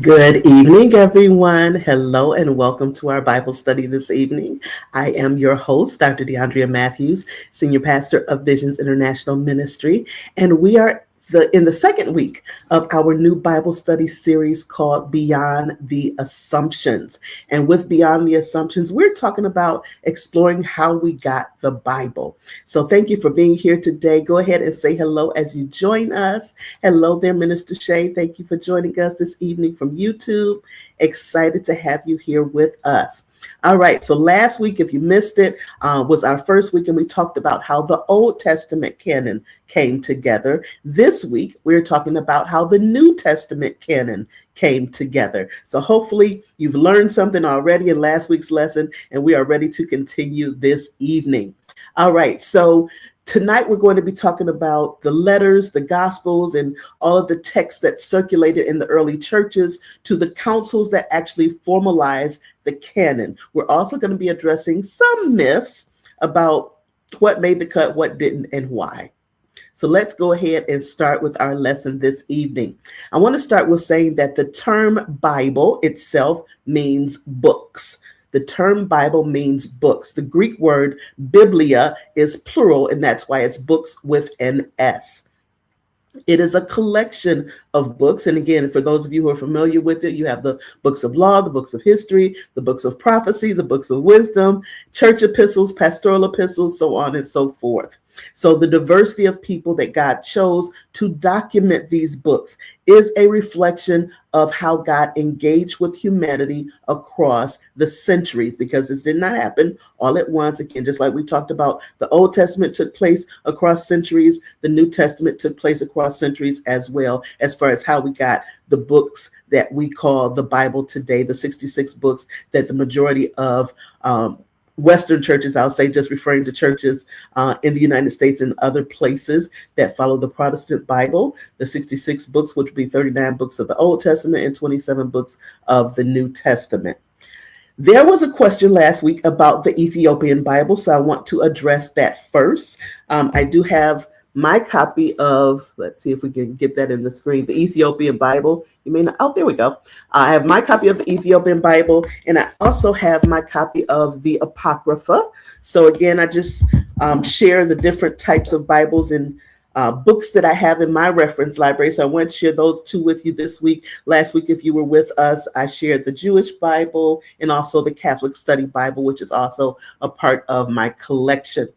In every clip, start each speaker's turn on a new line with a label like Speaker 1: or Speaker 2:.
Speaker 1: Good evening, everyone. Hello, and welcome to our Bible study this evening. I am your host, Dr. DeAndrea Matthews, Senior Pastor of Visions International Ministry, and we are in the second week of our new Bible study series called Beyond the Assumptions. And with Beyond the Assumptions, we're talking about exploring how we got the Bible. So thank you for being here today. Go ahead and say hello as you join us. Hello there, Minister Shay. Thank you for joining us this evening from YouTube. Excited to have you here with us. All right, so last week, if you missed it, was our first week, and we talked about how the Old Testament canon came together. This week, we're talking about how the New Testament canon came together. So hopefully you've learned something already in last week's lesson, and we are ready to continue this evening. All right, so tonight we're going to be talking about the letters, the gospels, and all of the texts that circulated in the early churches to the councils that actually formalized the canon. We're also going to be addressing some myths about what made the cut, what didn't, and why. So let's go ahead and start with our lesson this evening. I want to start with saying that the term Bible itself means books. The term Bible means books. The Greek word biblia is plural, and that's why it's books with an S. It is a collection of books. And again, for those of you who are familiar with it, you have the books of law, the books of history, the books of prophecy, the books of wisdom, church epistles, pastoral epistles, so on and so forth. So the diversity of people that God chose to document these books is a reflection of how God engaged with humanity across the centuries, because this did not happen all at once. Again, just like we talked about, the Old Testament took place across centuries. The New Testament took place across centuries as well, as far as how we got the books that we call the Bible today, the 66 books that the majority of Western churches, I'll say, just referring to churches in the United States and other places that follow the Protestant Bible, the 66 books, which would be 39 books of the Old Testament and 27 books of the New Testament. There was a question last week about the Ethiopian Bible, so I want to address that first. I do have my copy of, let's see if we can get that in the screen, the Ethiopian Bible. You may not, oh, there we go. I have my copy of the Ethiopian Bible, and I also have my copy of the Apocrypha. So again, I just share the different types of Bibles and books that I have in my reference library. So I want to share those two with you this week. Last week, if you were with us, I shared the Jewish Bible and also the Catholic Study Bible, which is also a part of my collection.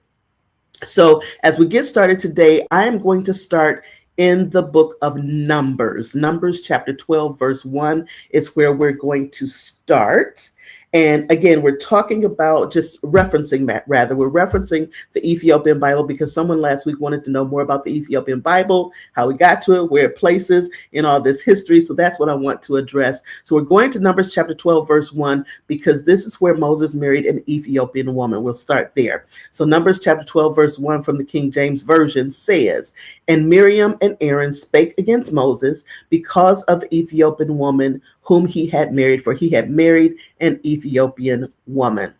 Speaker 1: So as we get started today, I am going to start in the book of Numbers. Numbers chapter 12, verse 1 is where we're going to start. And again, we're talking about just referencing that, rather. We're referencing the Ethiopian Bible because someone last week wanted to know more about the Ethiopian Bible, how we got to it, where it places in all this history. So that's what I want to address. So we're going to Numbers chapter 12, verse 1, because this is where Moses married an Ethiopian woman. We'll start there. So Numbers chapter 12, verse 1 from the King James Version says, "And Miriam and Aaron spake against Moses because of the Ethiopian woman whom he had married, for he had married an Ethiopian woman."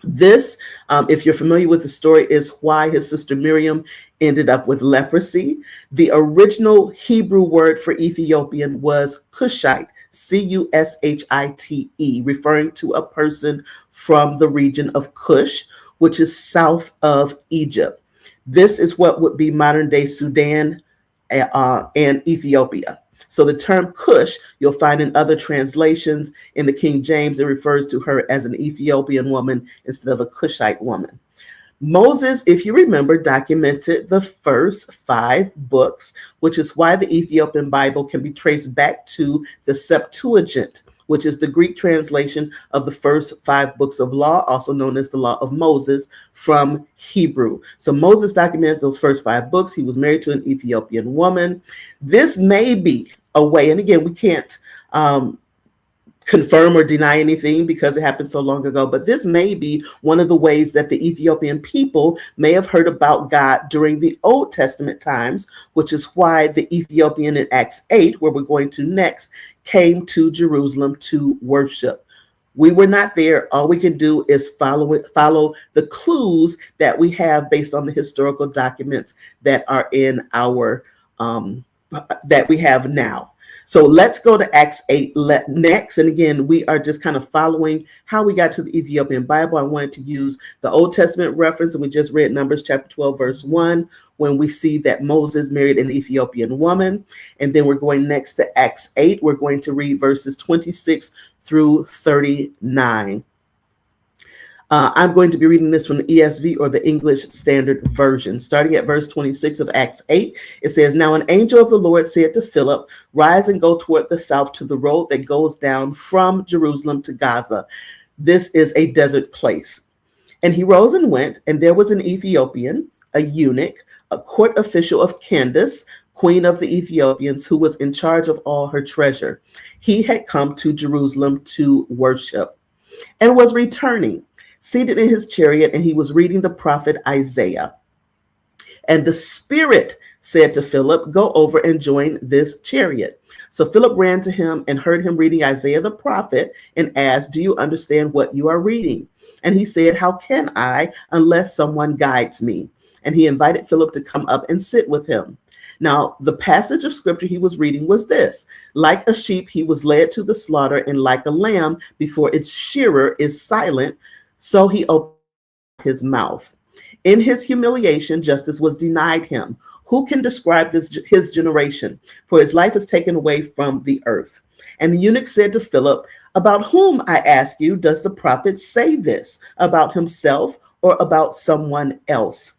Speaker 1: This, if you're familiar with the story, is why his sister Miriam ended up with leprosy. The original Hebrew word for Ethiopian was Cushite, Cushite, referring to a person from the region of Cush, which is south of Egypt. This is what would be modern day Sudan and Ethiopia. So the term Cush, you'll find in other translations. In the King James, it refers to her as an Ethiopian woman instead of a Cushite woman. Moses, if you remember, documented the first 5 books, which is why the Ethiopian Bible can be traced back to the Septuagint, which is the Greek translation of the first 5 books of law, also known as the Law of Moses, from Hebrew. So Moses documented those first 5 books. He was married to an Ethiopian woman. This may be a way, and again, we can't confirm or deny anything because it happened so long ago, but this may be one of the ways that the Ethiopian people may have heard about God during the Old Testament times, which is why the Ethiopian in Acts 8, where we're going to next, came to Jerusalem to worship. We were not there. All we can do is follow the clues that we have based on the historical documents that are in our that we have now. So let's go to Acts 8 next. And again, we are just kind of following how we got to the Ethiopian Bible. I wanted to use the Old Testament reference, and we just read Numbers chapter 12, verse 1, when we see that Moses married an Ethiopian woman. And then we're going next to Acts 8. We're going to read verses 26 through 39. I'm going to be reading this from the ESV, or the English Standard Version. Starting at verse 26 of Acts 8, it says, "Now an angel of the Lord said to Philip, 'Rise and go toward the south to the road that goes down from Jerusalem to Gaza. This is a desert place.' And he rose and went, and there was an Ethiopian, a eunuch, a court official of Candace, queen of the Ethiopians, who was in charge of all her treasure. He had come to Jerusalem to worship and was returning, seated in his chariot, and he was reading the prophet Isaiah. And the Spirit said to Philip, 'Go over and join this chariot.' So Philip ran to him and heard him reading Isaiah the prophet and asked, 'Do you understand what you are reading?' And he said, 'How can I unless someone guides me?' And he invited Philip to come up and sit with him. Now, the passage of scripture he was reading was this: 'Like a sheep, he was led to the slaughter, and like a lamb before its shearer is silent, so he opened his mouth. In his humiliation, justice was denied him. Who can describe his generation? For his life is taken away from the earth.' And the eunuch said to Philip, 'About whom, I ask you, does the prophet say this? About himself or about someone else?'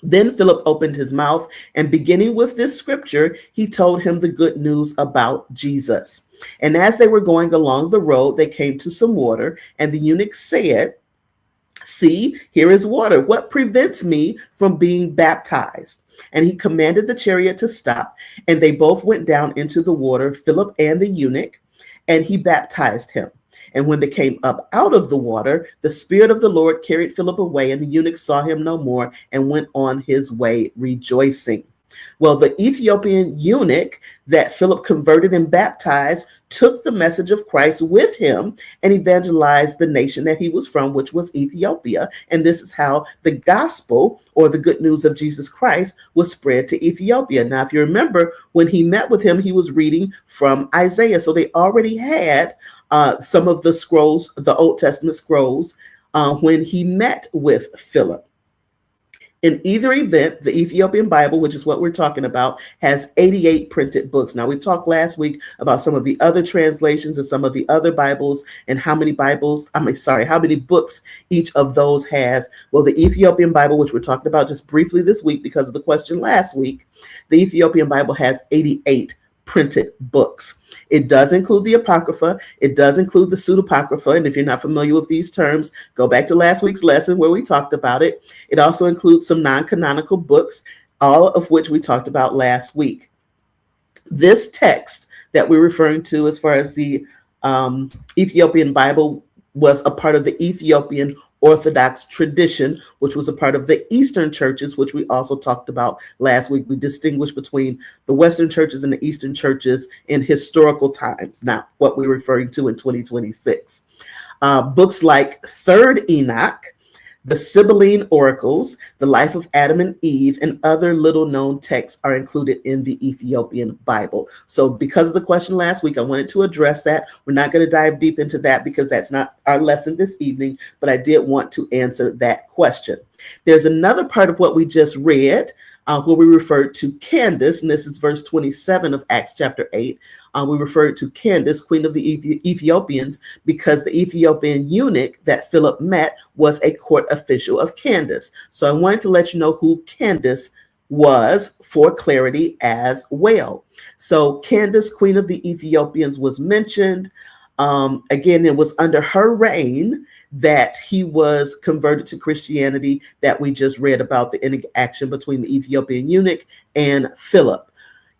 Speaker 1: Then Philip opened his mouth, and beginning with this scripture, he told him the good news about Jesus. And as they were going along the road, they came to some water, and the eunuch said, 'See, here is water. What prevents me from being baptized?' And he commanded the chariot to stop, and they both went down into the water, Philip and the eunuch, and he baptized him. And when they came up out of the water, the Spirit of the Lord carried Philip away, and the eunuch saw him no more and went on his way rejoicing." Well, the Ethiopian eunuch that Philip converted and baptized took the message of Christ with him and evangelized the nation that he was from, which was Ethiopia. And this is how the gospel, or the good news of Jesus Christ, was spread to Ethiopia. Now, if you remember, when he met with him, he was reading from Isaiah. So they already had some of the scrolls, the Old Testament scrolls, when he met with Philip. In either event, the Ethiopian Bible, which is what we're talking about, has 88 printed books. Now, we talked last week about some of the other translations and some of the other Bibles and how many books each of those has. Well, the Ethiopian Bible, which we're talking about just briefly this week because of the question last week, the Ethiopian Bible has 88 printed books. It does include the Apocrypha. It does include the Pseudepigrapha. And if you're not familiar with these terms, go back to last week's lesson where we talked about it. It also includes some non-canonical books, all of which we talked about last week. This text that we're referring to as far as the Ethiopian Bible was a part of the Ethiopian Orthodox tradition, which was a part of the Eastern churches, which we also talked about last week. We distinguished between the Western churches and the Eastern churches in historical times, not what we're referring to in 2026. Books like Third Enoch, the Sibylline Oracles, the Life of Adam and Eve, and other little-known texts are included in the Ethiopian Bible. So because of the question last week, I wanted to address that. We're not going to dive deep into that because that's not our lesson this evening, but I did want to answer that question. There's another part of what we just read where we referred to Candace, and this is verse 27 of Acts chapter 8. We referred to Candace, queen of the Ethiopians, because the Ethiopian eunuch that Philip met was a court official of Candace. So I wanted to let you know who Candace was for clarity as well. So Candace, queen of the Ethiopians, was mentioned. Again, it was under her reign that he was converted to Christianity, that we just read about the interaction between the Ethiopian eunuch and Philip.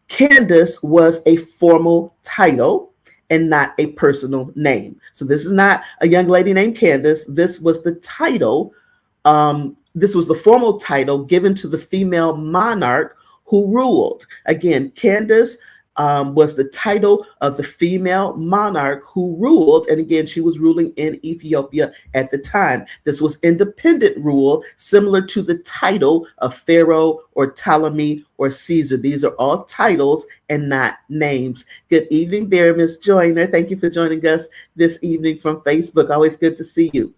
Speaker 1: Candace was a formal title and not a personal name. So this is not a young lady named Candace. This was the title. This was the formal title given to the female monarch who ruled. Again, Candace was the title of the female monarch who ruled. And again, she was ruling in Ethiopia at the time. This was independent rule, similar to the title of Pharaoh or Ptolemy or Caesar. These are all titles and not names. Good evening there, Miss Joyner. Thank you for joining us this evening from Facebook. Always good to see you.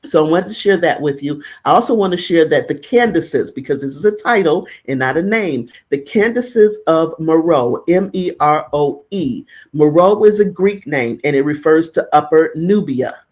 Speaker 1: So I wanted to share that with you. I also want to share that the Candaces, because this is a title and not a name, the Candaces of Meroe, Meroe. Meroe is a Greek name and it refers to Upper Nubia.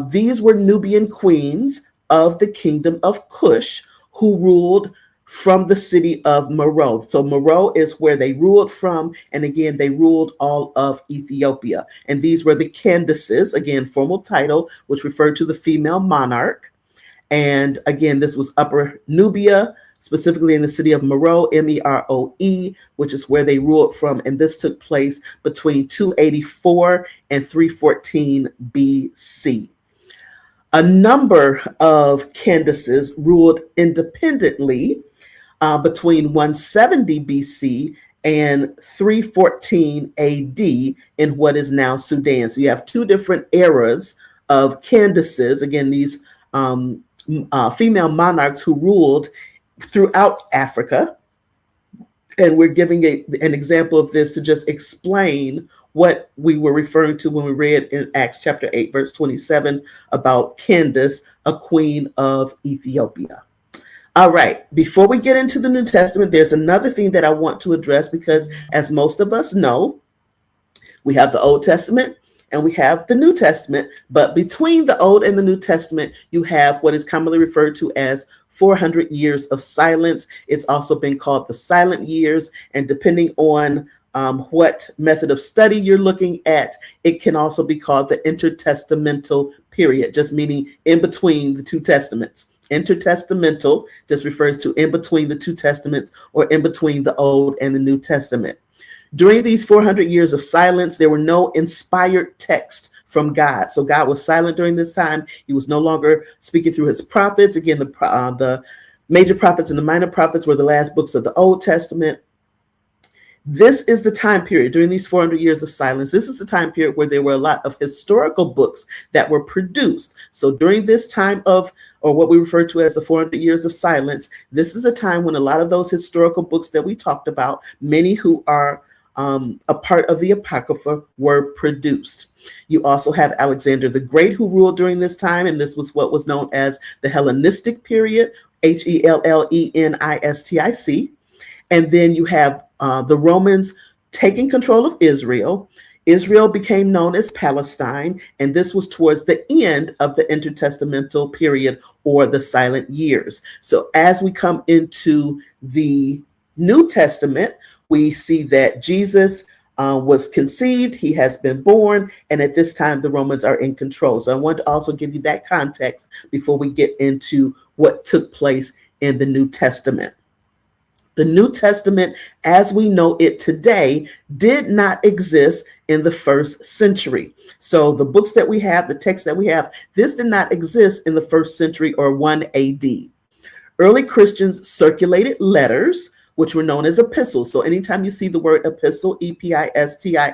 Speaker 1: These were Nubian queens of the kingdom of Cush who ruled from the city of Meroe. So Meroe is where they ruled from. And again, they ruled all of Ethiopia. And these were the Candaces, again, formal title, which referred to the female monarch. And again, this was Upper Nubia, specifically in the city of Meroe, Meroe, which is where they ruled from. And this took place between 284 and 314 BC. A number of Candaces ruled independently between 170 BC and 314 AD in what is now Sudan. So you have two different eras of Candaces. Again, these female monarchs who ruled throughout Africa. And we're giving an example of this to just explain what we were referring to when we read in Acts chapter 8, verse 27 about Candace, a queen of Ethiopia. All right, before we get into the New Testament, there's another thing that I want to address because as most of us know, we have the Old Testament and we have the New Testament, but between the Old and the New Testament, you have what is commonly referred to as 400 years of silence. It's also been called the silent years, and depending on what method of study you're looking at, it can also be called the intertestamental period, just meaning in between the two testaments. Intertestamental just refers to in between the two testaments or in between the Old and the New Testament. During these 400 years of silence, there were no inspired texts from God. So God was silent during this time. He was no longer speaking through his prophets. Again, the major prophets and the minor prophets were the last books of the Old Testament. This is the time period during these 400 years of silence. This is the time period where there were a lot of historical books that were produced. So during this time of, or what we refer to as the 400 years of silence, this is a time when a lot of those historical books that we talked about, many who are a part of the Apocrypha, were produced. You also have Alexander the Great who ruled during this time, and this was what was known as the Hellenistic period, Hellenistic. And then you have the Romans taking control of Israel. Israel became known as Palestine, and this was towards the end of the intertestamental period or the silent years. So as we come into the New Testament, we see that Jesus was conceived, he has been born, and at this time the Romans are in control. So I want to also give you that context before we get into what took place in the New Testament. The New Testament, as we know it today, did not exist in the first century. So the books that we have, the text that we have, this did not exist in the first century or 1 AD. Early Christians circulated letters, which were known as epistles. So anytime you see the word epistle, E-P-I-S-T-L-E,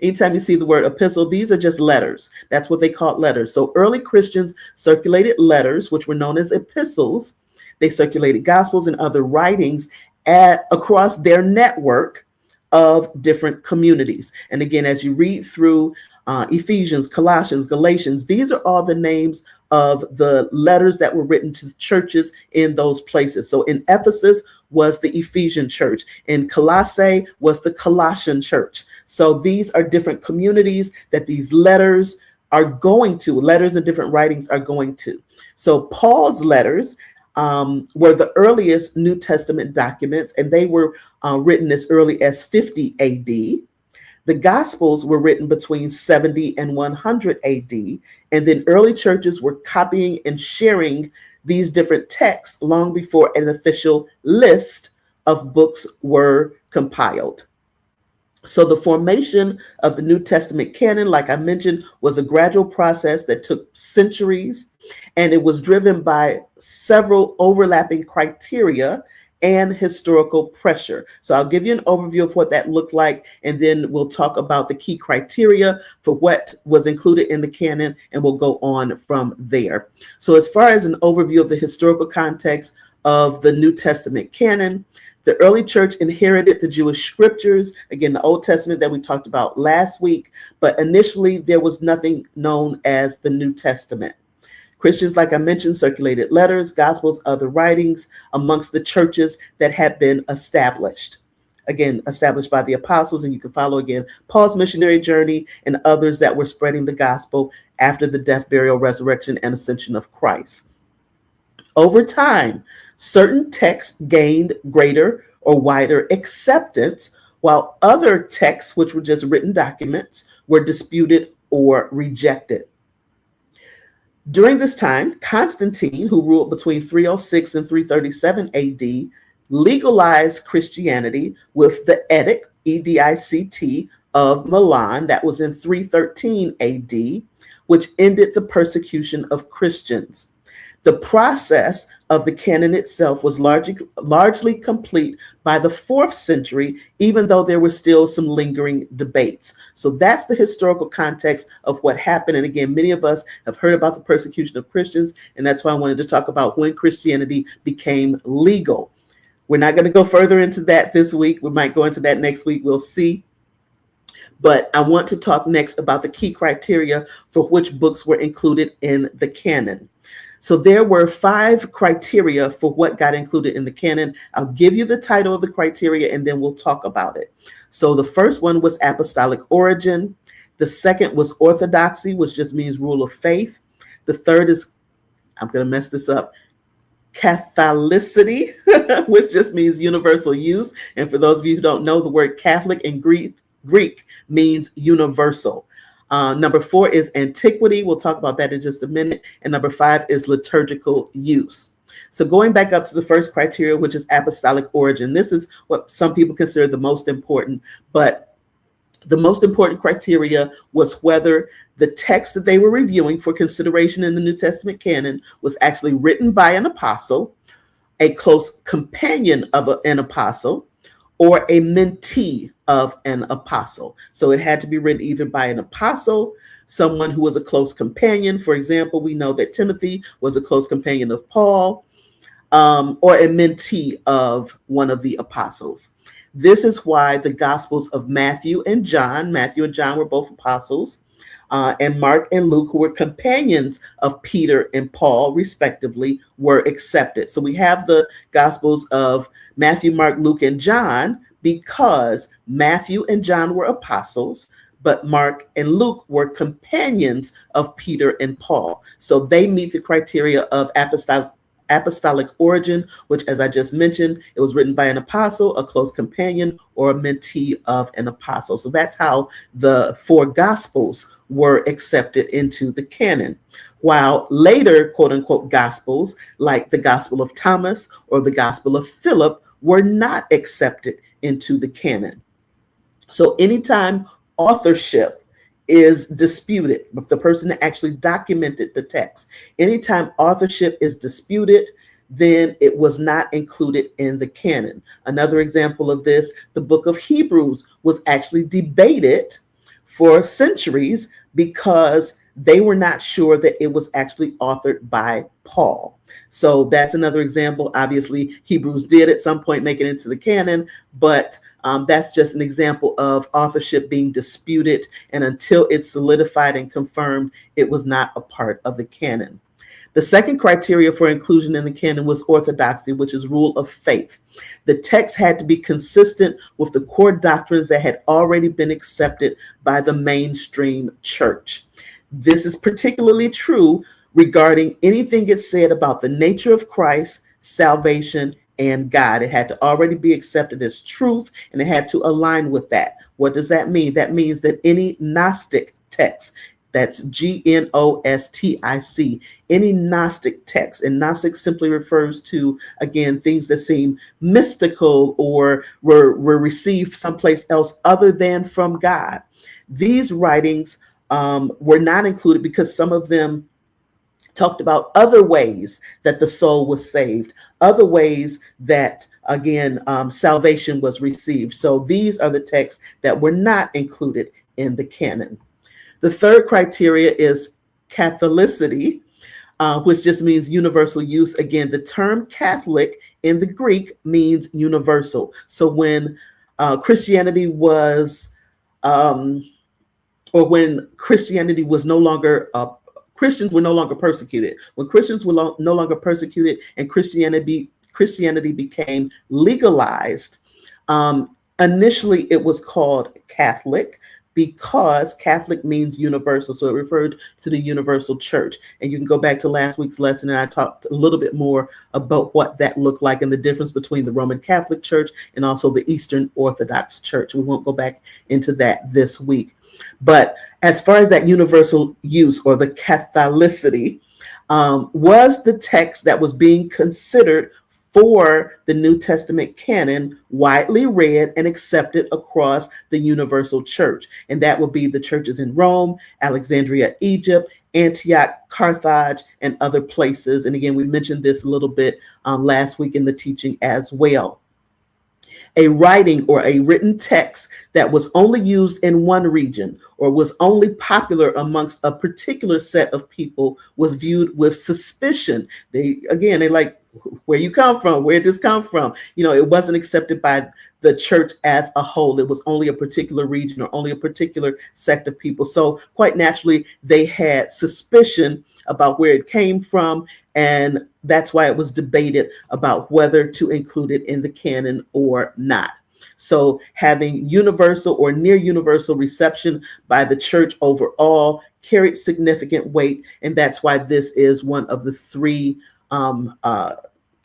Speaker 1: anytime you see the word epistle, these are just letters. That's what they called letters. So early Christians circulated letters, which were known as epistles. They circulated gospels and other writings across their network of different communities. And again, as you read through Ephesians, Colossians, Galatians, these are all the names of the letters that were written to churches in those places. So in Ephesus was the Ephesian church. In Colossae was the Colossian church. So these are different communities that these letters are going to, letters and different writings are going to. So Paul's letters were the earliest New Testament documents, and they were written as early as 50 AD. The Gospels were written between 70 and 100 AD, and then early churches were copying and sharing these different texts long before an official list of books were compiled. So the formation of the New Testament canon, like I mentioned, was a gradual process that took centuries, and it was driven by several overlapping criteria and historical pressure. So I'll give you an overview of what that looked like, and then we'll talk about the key criteria for what was included in the canon, and we'll go on from there. So as far as an overview of the historical context of the New Testament canon, the early church inherited the Jewish scriptures, again, the Old Testament that we talked about last week, but initially there was nothing known as the New Testament. Christians, like I mentioned, circulated letters, gospels, other writings amongst the churches that had been established. Again, established by the apostles, and you can follow again Paul's missionary journey and others that were spreading the gospel after the death, burial, resurrection, and ascension of Christ. Over time, certain texts gained greater or wider acceptance, while other texts, which were just written documents, were disputed or rejected. During this time, Constantine, who ruled between 306 and 337 AD, legalized Christianity with the Edict, Edict, of Milan, that was in 313 AD, which ended the persecution of Christians. The process of the canon itself was largely complete by the 4th century, even though there were still some lingering debates. So that's the historical context of what happened. And again, many of us have heard about the persecution of Christians, and that's why I wanted to talk about when Christianity became legal. We're not going to go further into that this week. We might go into that next week. We'll see. But I want to talk next about the key criteria for which books were included in the canon. So there were 5 criteria for what got included in the canon. I'll give you the title of the criteria and then we'll talk about it. So the first one was apostolic origin. The second was orthodoxy, which just means rule of faith. The third is, I'm going to mess this up, Catholicity, which just means universal use. And for those of you who don't know, the word Catholic in Greek means universal. Number 4 is antiquity. We'll talk about that in just a minute. And number 5 is liturgical use. So going back up to the first criteria, which is apostolic origin, this is what some people consider the most important, but the most important criteria was whether the text that they were reviewing for consideration in the New Testament canon was actually written by an apostle, a close companion of an apostle, or a mentee of an apostle. So it had to be written either by an apostle, someone who was a close companion. For example, we know that Timothy was a close companion of Paul, or a mentee of one of the apostles. This is why the Gospels of Matthew and John were both apostles, and Mark and Luke, who were companions of Peter and Paul, respectively, were accepted. So we have the Gospels of Matthew, Mark, Luke, and John because Matthew and John were apostles, but Mark and Luke were companions of Peter and Paul. So they meet the criteria of apostolic origin, which, as I just mentioned, it was written by an apostle, a close companion, or a mentee of an apostle. So that's how the 4 Gospels were accepted into the canon. While later, quote unquote, Gospels, like the Gospel of Thomas or the Gospel of Philip, were not accepted into the canon. So anytime authorship is disputed, the person that actually documented the text, anytime authorship is disputed, then it was not included in the canon. Another example of this, the book of Hebrews was actually debated for centuries because they were not sure that it was actually authored by Paul. So that's another example. Obviously, Hebrews did at some point make it into the canon, but that's just an example of authorship being disputed. And until it's solidified and confirmed, it was not a part of the canon. The second criteria for inclusion in the canon was orthodoxy, which is rule of faith. The text had to be consistent with the core doctrines that had already been accepted by the mainstream church. This is particularly true regarding anything it said about the nature of Christ, salvation, and God. It had to already be accepted as truth, and it had to align with that. What does that mean? That means that any Gnostic text, that's Gnostic, any Gnostic text, and Gnostic simply refers to, again, things that seem mystical or were received someplace else other than from God. These writings were not included because some of them talked about other ways that the soul was saved, other ways that, again, salvation was received. So these are the texts that were not included in the canon. The third criteria is Catholicity, which just means universal use. Again, the term Catholic in the Greek means universal. So when Christianity was, or when Christianity was no longer Christians were no longer persecuted. When Christians were no longer persecuted and Christianity became legalized, initially it was called Catholic because Catholic means universal. So it referred to the universal church. And you can go back to last week's lesson and I talked a little bit more about what that looked like and the difference between the Roman Catholic Church and also the Eastern Orthodox Church. We won't go back into that this week. But as far as that universal use or the Catholicity, was the text that was being considered for the New Testament canon widely read and accepted across the universal church. And that would be the churches in Rome, Alexandria, Egypt, Antioch, Carthage, and other places. And again, we mentioned this a little bit last week in the teaching as well. A writing or a written text that was only used in one region or was only popular amongst a particular set of people was viewed with suspicion. They're like, where you come from? Where did this come from? It wasn't accepted by the church as a whole. It was only a particular region or only a particular sect of people. So quite naturally, they had suspicion about where it came from. And that's why it was debated about whether to include it in the canon or not. So having universal or near universal reception by the church overall carried significant weight. And that's why this is one of the three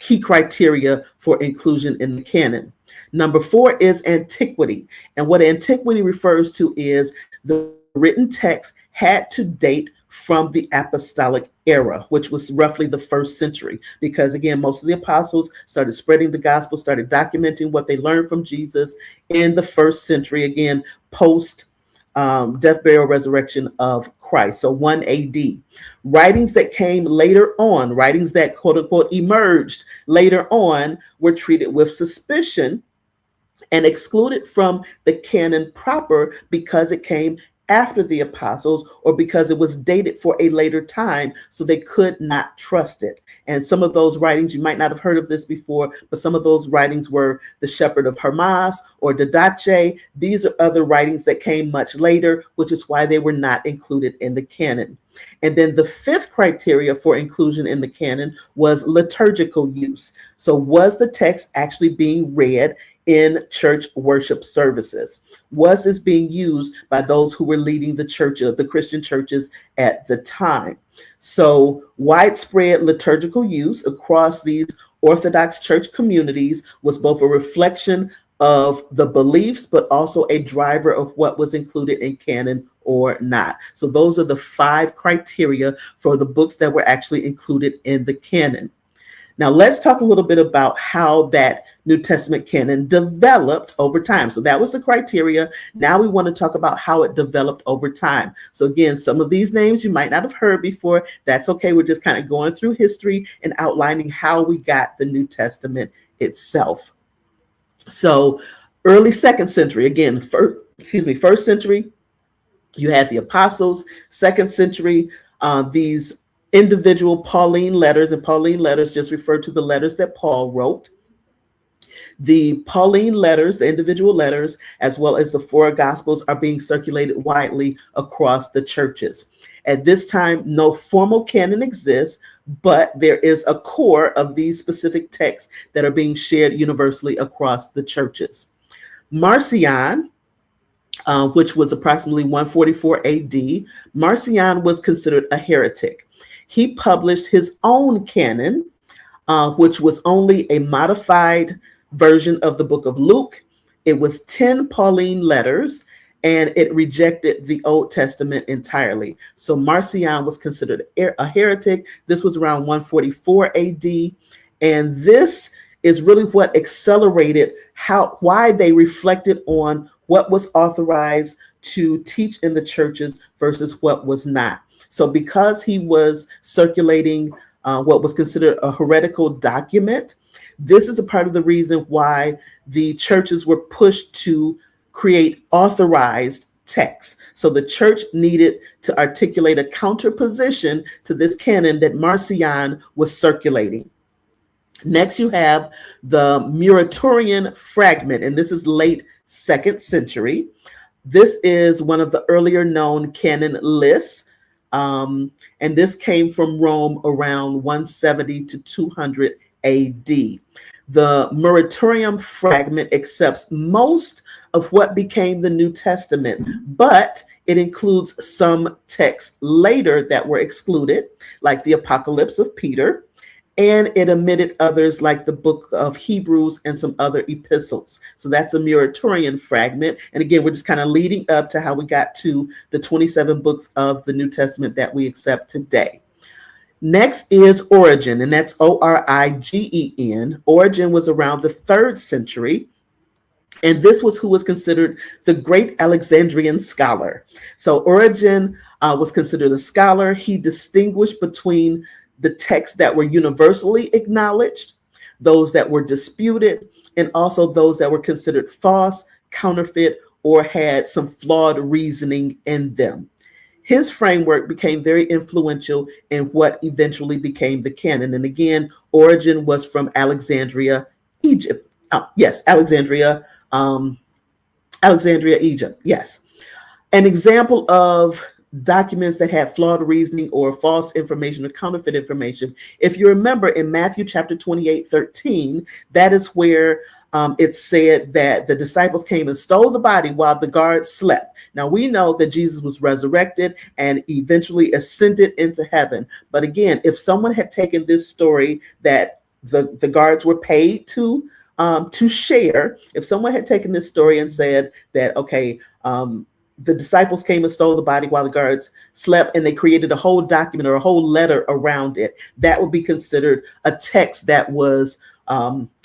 Speaker 1: key criteria for inclusion in the canon. Number 4 is antiquity. And what antiquity refers to is the written text had to date from the apostolic era, which was roughly the 1st century, because again, most of the apostles started spreading the gospel, started documenting what they learned from Jesus in the 1st century, again, post death, burial, resurrection of Christ. So 1 AD. Writings that came later on, writings that quote unquote emerged later on, were treated with suspicion and excluded from the canon proper because it came after the apostles or because it was dated for a later time, so they could not trust it. And some of those writings, you might not have heard of this before, but some of those writings were the Shepherd of Hermas or Didache. These are other writings that came much later, which is why they were not included in the canon. And then the 5th criteria for inclusion in the canon was liturgical use. So was the text actually being read in church worship services? Was this being used by those who were leading the church, the Christian churches at the time? So widespread liturgical use across these Orthodox church communities was both a reflection of the beliefs, but also a driver of what was included in canon or not. So those are the 5 criteria for the books that were actually included in the canon. Now let's talk a little bit about how that New Testament canon developed over time. So that was the criteria. Now we want to talk about how it developed over time. So again, some of these names you might not have heard before. That's okay. We're just kind of going through history and outlining how we got the New Testament itself. So early 2nd century, again, first century, you had the apostles. 2nd century, these individual Pauline letters, and Pauline letters just refer to the letters that Paul wrote. The Pauline letters, the individual letters, as well as the 4 Gospels are being circulated widely across the churches. At this time, no formal canon exists, but there is a core of these specific texts that are being shared universally across the churches. Marcion, which was approximately 144 AD, Marcion was considered a heretic. He published his own canon, which was only a modified version of the book of Luke. It was 10 Pauline letters, and it rejected the Old Testament entirely. So Marcion was considered a heretic. This was around 144 AD. And this is really what accelerated why they reflected on what was authorized to teach in the churches versus what was not. So because he was circulating what was considered a heretical document, this is a part of the reason why the churches were pushed to create authorized texts. So the church needed to articulate a counterposition to this canon that Marcion was circulating. Next, you have the Muratorian fragment, and this is late 2nd century. This is one of the earlier known canon lists, and this came from Rome around 170 to 200 AD. The Muratorian fragment accepts most of what became the New Testament, but it includes some texts later that were excluded, like the Apocalypse of Peter, and it omitted others like the book of Hebrews and some other epistles. So that's a Muratorian fragment. And again, we're just kind of leading up to how we got to the 27 books of the New Testament that we accept today. Next is Origen, and that's Origen. Origen was around the 3rd century, and this was who was considered the great Alexandrian scholar. So Origen was considered a scholar. He distinguished between the texts that were universally acknowledged, those that were disputed, and also those that were considered false, counterfeit, or had some flawed reasoning in them. His framework became very influential in what eventually became the canon. And again, Origen was from Alexandria, Egypt. Alexandria, Egypt. Yes. An example of documents that had flawed reasoning or false information or counterfeit information. If you remember in Matthew chapter 28:13, that is where it said that the disciples came and stole the body while the guards slept. Now we know that Jesus was resurrected and eventually ascended into heaven. But again, if someone had taken this story that the guards were paid to share, if someone had taken this story and said that, okay, the disciples came and stole the body while the guards slept, and they created a whole document or a whole letter around it, that would be considered a text that was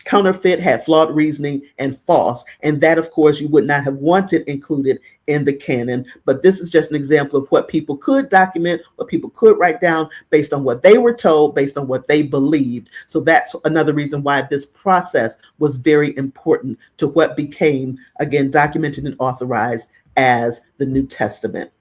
Speaker 1: counterfeit, had flawed reasoning, and false. And that, of course, you would not have wanted included in the canon. But this is just an example of what people could document, what people could write down based on what they were told, based on what they believed. So that's another reason why this process was very important to what became, again, documented and authorized as the New Testament.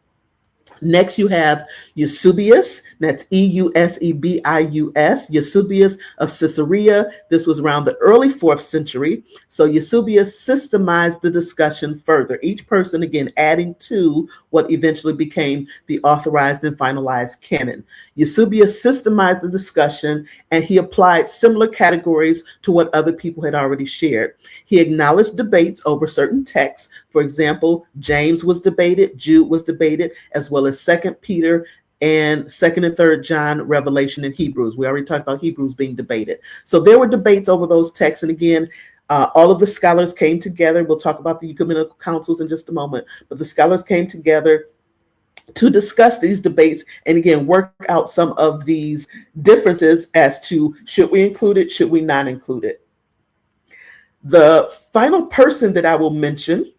Speaker 1: Next, you have Eusebius. That's Eusebius, Eusebius of Caesarea. This was around the early 4th century. So Eusebius systemized the discussion further, each person, again, adding to what eventually became the authorized and finalized canon. Eusebius systemized the discussion, and he applied similar categories to what other people had already shared. He acknowledged debates over certain texts. For example, James was debated, Jude was debated, as well as 2nd Peter and 2nd and 3rd John, Revelation, and Hebrews. We already talked about Hebrews being debated. So there were debates over those texts. And again, all of the scholars came together. We'll talk about the ecumenical councils in just a moment, but the scholars came together to discuss these debates and again, work out some of these differences as to should we include it, should we not include it. The final person that I will mention,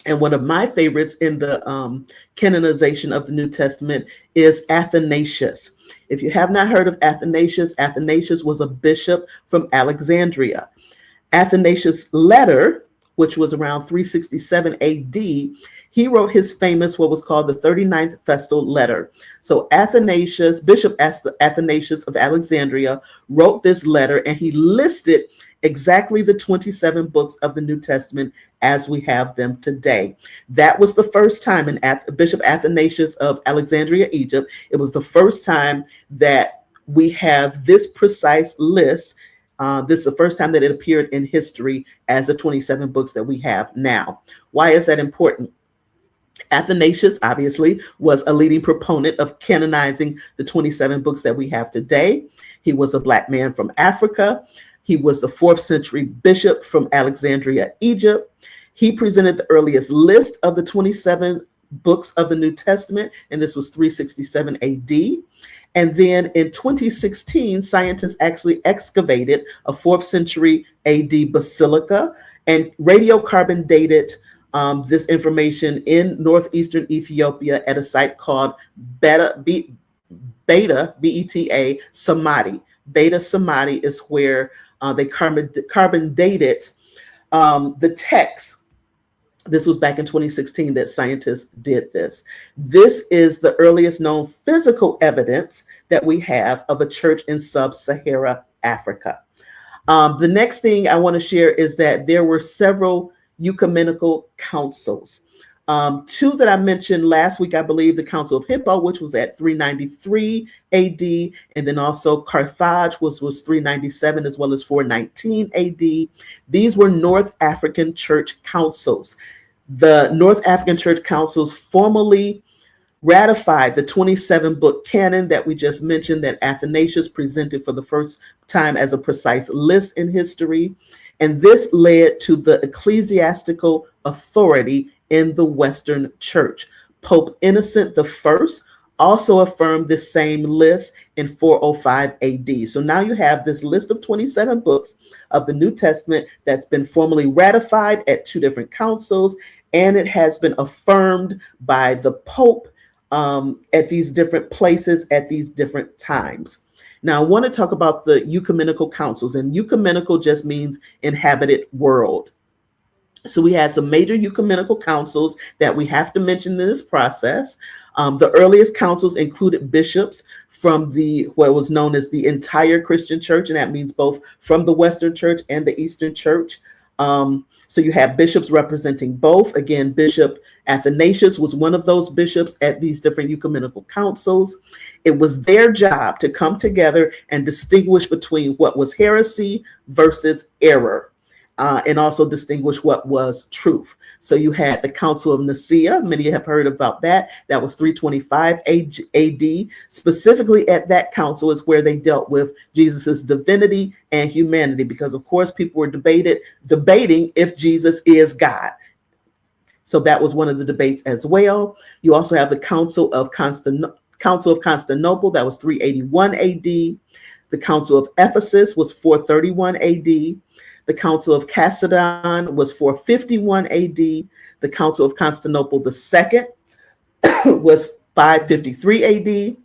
Speaker 1: and one of my favorites in the canonization of the New Testament, is Athanasius. If you have not heard of Athanasius, Athanasius was a bishop from Alexandria. Athanasius' letter, which was around 367 AD, he wrote his famous, what was called the 39th Festal letter. So Athanasius, Bishop Athanasius of Alexandria, wrote this letter, and he listed exactly the 27 books of the New Testament as we have them today. That was the first time in Bishop Athanasius of Alexandria, Egypt. It was the first time that we have this precise list. This is the first time that it appeared in history as the 27 books that we have now. Why is that important? Athanasius, obviously, was a leading proponent of canonizing the 27 books that we have today. He was a Black man from Africa. He was the 4th century bishop from Alexandria, Egypt. He presented the earliest list of the 27 books of the New Testament, and this was 367 AD. And then in 2016, scientists actually excavated a 4th century AD basilica and radiocarbon dated this information in northeastern Ethiopia at a site called Beta Samadhi. Beta Samadhi is where they carbon dated the text. This was back in 2016 that scientists did this. This is the earliest known physical evidence that we have of a church in sub-Saharan Africa. The next thing I want to share is that there were several ecumenical councils. Two that I mentioned last week, I believe the Council of Hippo, which was at 393 AD, and then also Carthage, which was 397 as well as 419 AD. These were North African church councils. The North African church councils formally ratified the 27-book canon that we just mentioned that Athanasius presented for the first time as a precise list in history. And this led to the ecclesiastical authority in the Western Church. Pope Innocent I also affirmed this same list in 405 AD. So now you have this list of 27 books of the New Testament that's been formally ratified at two different councils, and it has been affirmed by the Pope at these different places at these different times. Now, I want to talk about the ecumenical councils, and ecumenical just means inhabited world. So we had some major ecumenical councils that we have to mention in this process. The earliest councils included bishops from what was known as the entire Christian church, and that means both from the Western church and the Eastern church. So you have bishops representing both. Again, Bishop Athanasius was one of those bishops at these different ecumenical councils. It was their job to come together and distinguish between what was heresy versus error. And also distinguish what was truth. So you had the Council of Nicaea. Many have heard about that. That was 325 AD. Specifically at that council is where they dealt with Jesus's divinity and humanity, because of course people were debating if Jesus is God. So that was one of the debates as well. You also have the Council of Constantinople. That was 381 AD. The Council of Ephesus was 431 AD. The Council of Chalcedon was 451 AD. The Council of Constantinople II was 553 AD.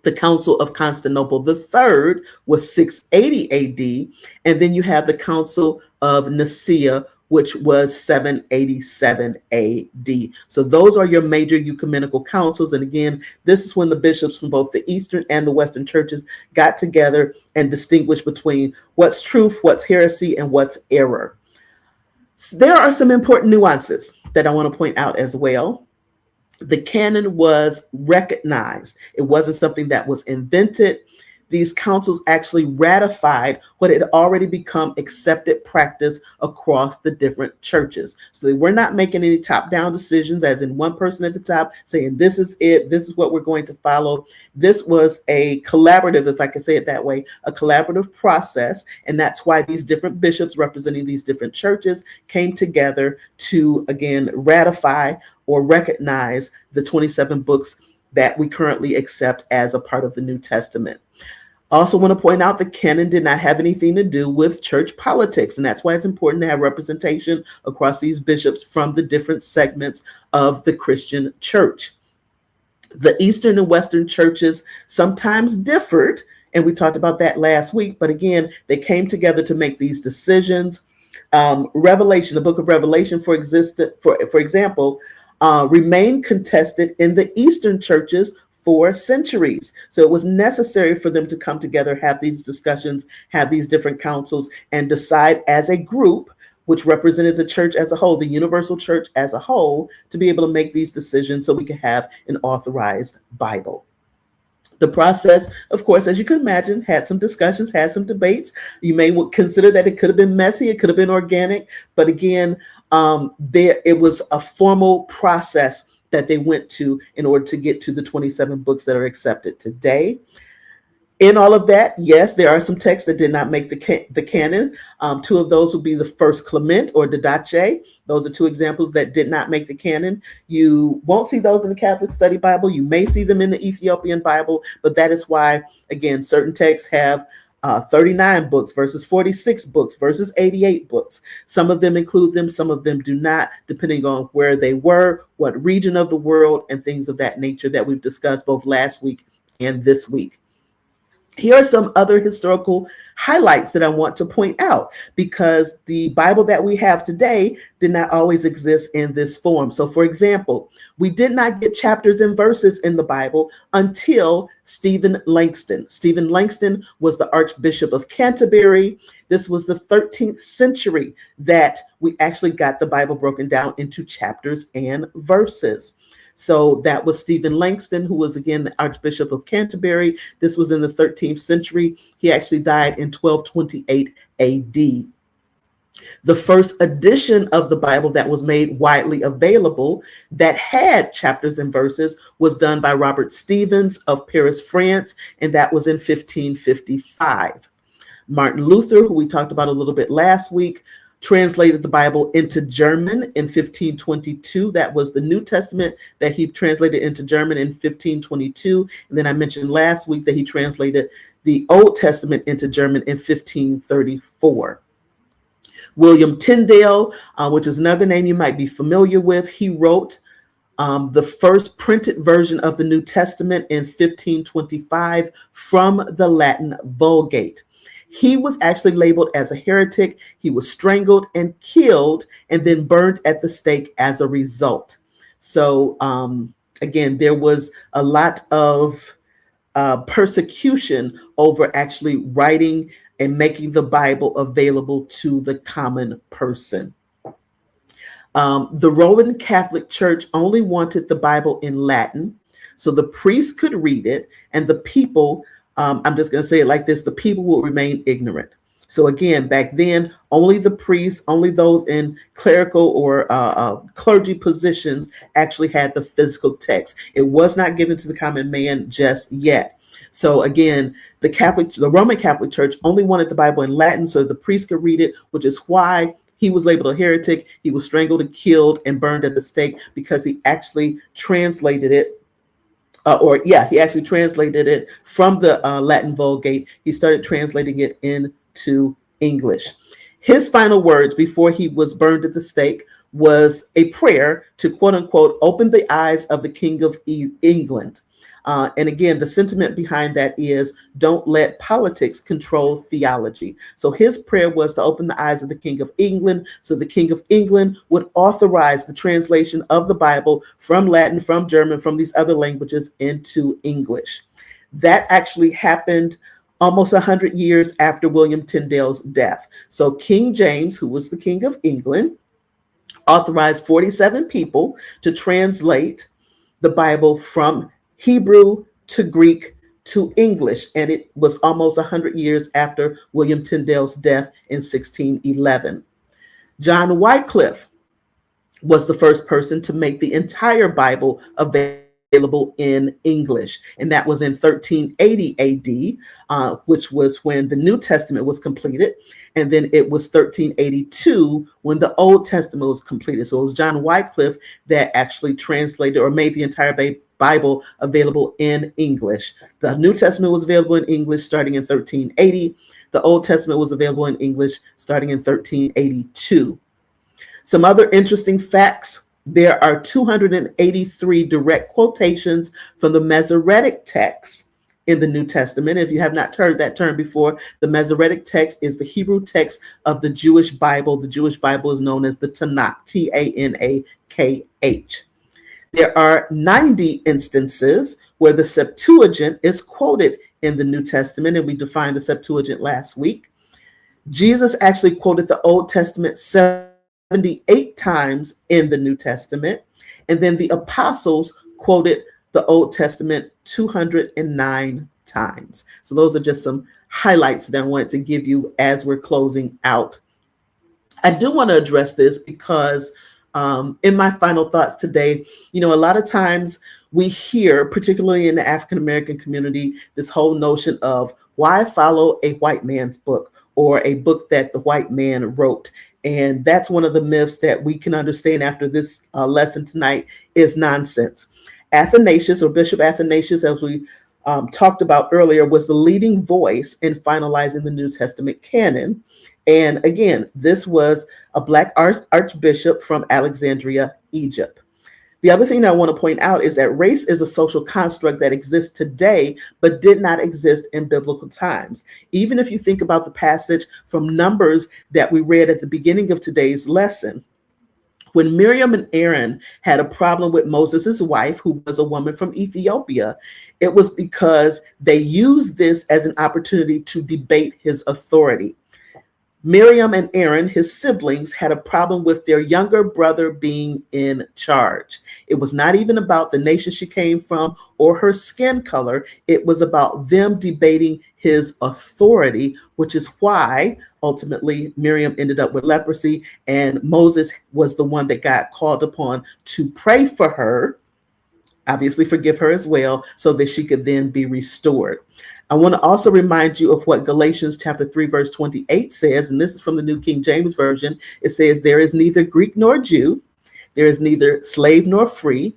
Speaker 1: The Council of Constantinople III was 680 AD. And then you have the Council of Nicaea, which was 787 AD. So those are your major ecumenical councils. And again, this is when the bishops from both the Eastern and the Western churches got together and distinguished between what's truth, what's heresy, and what's error. So there are some important nuances that I want to point out as well. The canon was recognized. It wasn't something that was invented. These councils actually ratified what had already become accepted practice across the different churches. So they were not making any top-down decisions, as in one person at the top saying, this is it, this is what we're going to follow. This was a collaborative, if I can say it that way, a collaborative process. And that's why these different bishops representing these different churches came together to, again, ratify or recognize the 27 books that we currently accept as a part of the New Testament. Also want to point out the canon did not have anything to do with church politics, and that's why it's important to have representation across these bishops from the different segments of the Christian church. The Eastern and Western churches sometimes differed, and we talked about that last week, but again, they came together to make these decisions. Revelation, the book of Revelation, for example, remained contested in the Eastern churches for centuries. So it was necessary for them to come together, have these discussions, have these different councils, and decide as a group, which represented the church as a whole, the universal church as a whole, to be able to make these decisions so we could have an authorized Bible. The process, of course, as you can imagine, had some discussions, had some debates. You may consider that it could have been messy, it could have been organic, but again, it was a formal process that they went to in order to get to the 27 books that are accepted today. In all of that, yes, there are some texts that did not make the canon. Two of those would be the First Clement or Didache. Those are two examples that did not make the canon. You won't see those in the Catholic Study Bible. You may see them in the Ethiopian Bible, but that is why, again, certain texts have 39 books versus 46 books versus 88 books. Some of them include them, some of them do not, depending on where they were, what region of the world, and things of that nature that we've discussed both last week and this week. Here are some other historical highlights that I want to point out, because the Bible that we have today did not always exist in this form. So, for example, we did not get chapters and verses in the Bible until Stephen Langston. Stephen Langston was the Archbishop of Canterbury. This was the 13th century that we actually got the Bible broken down into chapters and verses. So that was Stephen Langston, who was, again, the Archbishop of Canterbury. This was in the 13th century. He actually died in 1228 AD. The first edition of the Bible that was made widely available that had chapters and verses was done by Robert Stevens of Paris, France, and that was in 1555. Martin Luther, who we talked about a little bit last week, translated the Bible into German in 1522. That was the New Testament that he translated into German in 1522. And then I mentioned last week that he translated the Old Testament into German in 1534. William Tyndale, which is another name you might be familiar with, he wrote the first printed version of the New Testament in 1525 from the Latin Vulgate. He was actually labeled as a heretic. He was strangled and killed and then burned at the stake as a result. So again, there was a lot of persecution over actually writing and making the Bible available to the common person. The Roman Catholic Church only wanted the Bible in Latin, so the priests could read it, and the people, I'm just going to say it like this, the people will remain ignorant. So again, back then, only the priests, only those in clerical or clergy positions actually had the physical text. It was not given to the common man just yet. So again, the Roman Catholic Church only wanted the Bible in Latin so the priests could read it, which is why he was labeled a heretic. He was strangled and killed and burned at the stake because he actually translated it. He actually translated it from the Latin Vulgate. He started translating it into English. His final words before he was burned at the stake was a prayer to, quote unquote, open the eyes of the King of England. And again, the sentiment behind that is don't let politics control theology. So his prayer was to open the eyes of the King of England so the King of England would authorize the translation of the Bible from Latin, from German, from these other languages into English. That actually happened almost 100 years after William Tyndale's death. So King James, who was the King of England, authorized 47 people to translate the Bible from Hebrew to Greek to English, and it was almost 100 years after William Tyndale's death in 1611. John Wycliffe was the first person to make the entire Bible available in English, and that was in 1380 AD, which was when the New Testament was completed, and then it was 1382 when the Old Testament was completed. So it was John Wycliffe that actually translated or made the entire Bible available in English. The New Testament was available in English starting in 1380. The Old Testament was available in English starting in 1382. Some other interesting facts. There are 283 direct quotations from the Masoretic text in the New Testament. If you have not heard that term before, the Masoretic text is the Hebrew text of the Jewish Bible. The Jewish Bible is known as the Tanakh, Tanakh. There are 90 instances where the Septuagint is quoted in the New Testament, and we defined the Septuagint last week. Jesus actually quoted the Old Testament 78 times in the New Testament, and then the apostles quoted the Old Testament 209 times. So those are just some highlights that I wanted to give you as we're closing out. I do want to address this because in my final thoughts today, a lot of times we hear, particularly in the African American community, this whole notion of why follow a white man's book or a book that the white man wrote. And that's one of the myths that we can understand after this lesson tonight is nonsense. Athanasius, or Bishop Athanasius, as we talked about earlier, was the leading voice in finalizing the New Testament canon. And again, this was a Black archbishop from Alexandria, Egypt. The other thing that I want to point out is that race is a social construct that exists today, but did not exist in biblical times. Even if you think about the passage from Numbers that we read at the beginning of today's lesson, when Miriam and Aaron had a problem with Moses' wife, who was a woman from Ethiopia, it was because they used this as an opportunity to debate his authority. Miriam and Aaron, his siblings, had a problem with their younger brother being in charge. It was not even about the nation she came from or her skin color. It was about them debating his authority, which is why ultimately Miriam ended up with leprosy, and Moses was the one that got called upon to pray for her, obviously forgive her as well, so that she could then be restored. I want to also remind you of what Galatians chapter 3, verse 28 says, and this is from the New King James Version. It says, there is neither Greek nor Jew, there is neither slave nor free,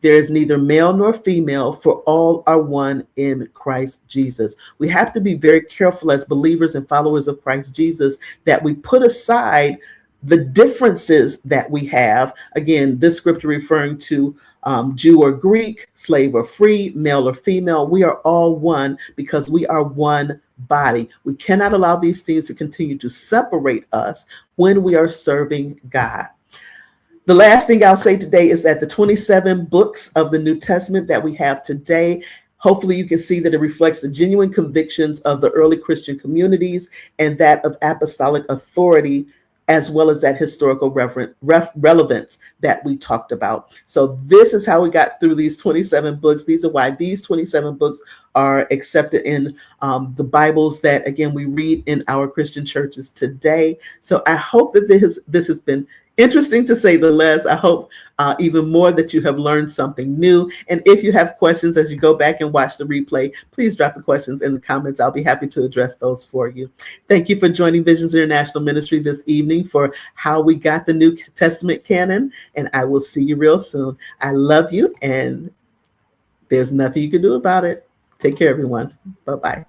Speaker 1: there is neither male nor female, for all are one in Christ Jesus. We have to be very careful as believers and followers of Christ Jesus that we put aside the differences that we have. Again, this scripture referring to Jew or Greek, slave or free, male or female. We are all one because we are one body. We cannot allow these things to continue to separate us when we are serving God. The last thing I'll say today is that the 27 books of the New Testament that we have today, hopefully you can see that it reflects the genuine convictions of the early Christian communities and that of apostolic authority, as well as that historical relevance that we talked about. So this is how we got through these 27 books. These are why these 27 books are accepted in the Bibles that, again, we read in our Christian churches today. So I hope that this has been interesting, to say the least. I hope even more that you have learned something new. And if you have questions as you go back and watch the replay, please drop the questions in the comments. I'll be happy to address those for you. Thank you for joining Visions International Ministry this evening for how we got the New Testament canon. And I will see you real soon. I love you, and there's nothing you can do about it. Take care, everyone. Bye-bye.